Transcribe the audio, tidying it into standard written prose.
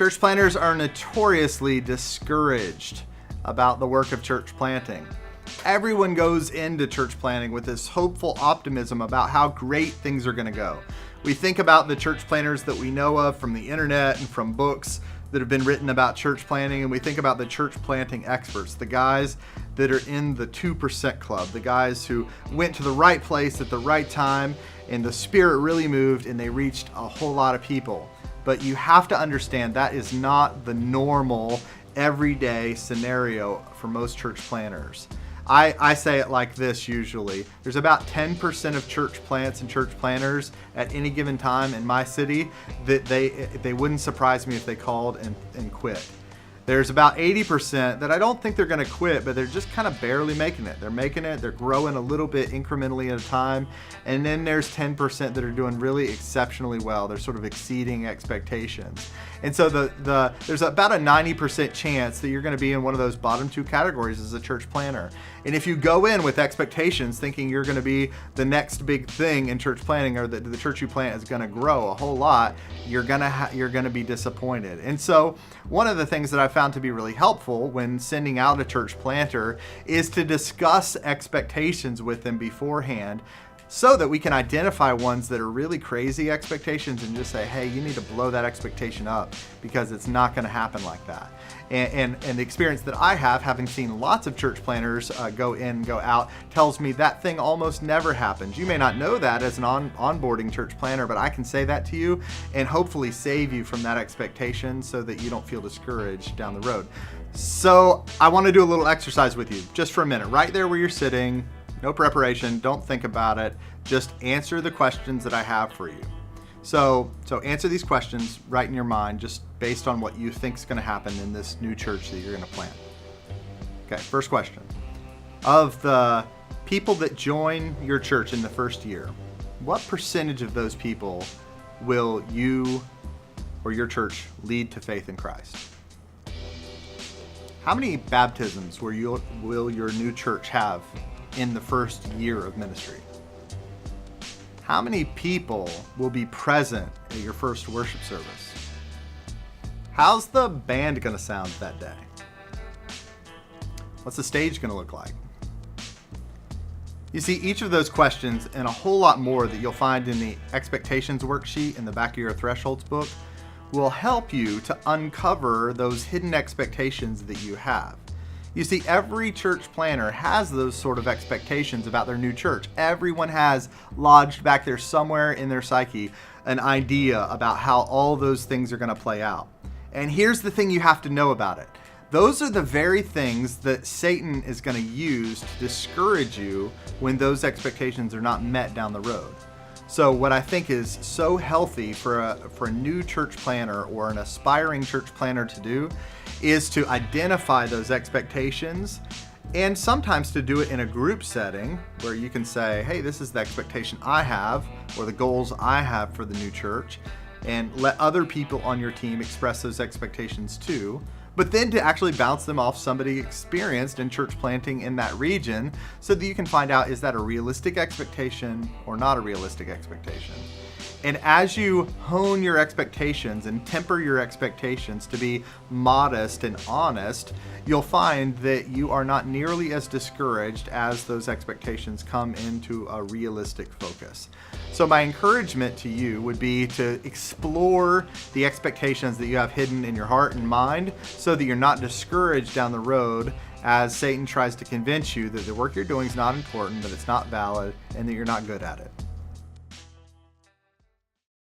Church planters are notoriously discouraged about the work of church planting. Everyone goes into church planting with this hopeful optimism about how great things are going to go. We think about the church planters that we know of from the internet and from books that have been written about church planting, and we think about the church planting experts, the guys that are in the 2% club, the guys who went to the right place at the right time and the Spirit really moved and they reached a whole lot of people. But you have to understand that is not the normal, everyday scenario for most church planters. I say it like this usually. There's about 10% of church plants and church planters at any given time in my city that they wouldn't surprise me if they called and quit. There's about 80% that I don't think they're going to quit, but they're just kind of barely making it. They're making it, they're growing a little bit incrementally at a time. And then there's 10% that are doing really exceptionally well. They're sort of exceeding expectations. And so there's about a 90% chance that you're going to be in one of those bottom two categories as a church planter. And if you go in with expectations thinking you're going to be the next big thing in church planting, or that the church you plant is going to grow a whole lot, you're going to be disappointed. And so one of the things that I found to be really helpful when sending out a church planter is to discuss expectations with them beforehand, so that we can identify ones that are really crazy expectations and just say, hey, you need to blow that expectation up because it's not going to happen like that. And the experience that I have, having seen lots of church planters go in, go out, tells me that thing almost never happens. You may not know that as an onboarding church planter, but I can say that to you and hopefully save you from that expectation so that you don't feel discouraged down the road. So I want to do a little exercise with you just for a minute, right there where you're sitting. No preparation, don't think about it. Just answer the questions that I have for you. So answer these questions right in your mind, just based on what you think is going to happen in this new church that you're going to plant. Okay, first question. Of the people that join your church in the first year, what percentage of those people will you or your church lead to faith in Christ? How many baptisms will your new church have in the first year of ministry? How many people will be present at your first worship service? How's the band going to sound that day? What's the stage going to look like? You see, each of those questions and a whole lot more that you'll find in the expectations worksheet in the back of your thresholds book will help you to uncover those hidden expectations that you have. You see, every church planter has those sort of expectations about their new church. Everyone has lodged back there somewhere in their psyche an idea about how all those things are going to play out. And here's the thing you have to know about it. Those are the very things that Satan is going to use to discourage you when those expectations are not met down the road. So what I think is so healthy for a new church planter or an aspiring church planter to do is to identify those expectations, and sometimes to do it in a group setting where you can say, hey, this is the expectation I have or the goals I have for the new church, and let other people on your team express those expectations too. But then to actually bounce them off somebody experienced in church planting in that region so that you can find out, is that a realistic expectation or not a realistic expectation? And as you hone your expectations and temper your expectations to be modest and honest, you'll find that you are not nearly as discouraged as those expectations come into a realistic focus. So my encouragement to you would be to explore the expectations that you have hidden in your heart and mind so that you're not discouraged down the road as Satan tries to convince you that the work you're doing is not important, that it's not valid, and that you're not good at it.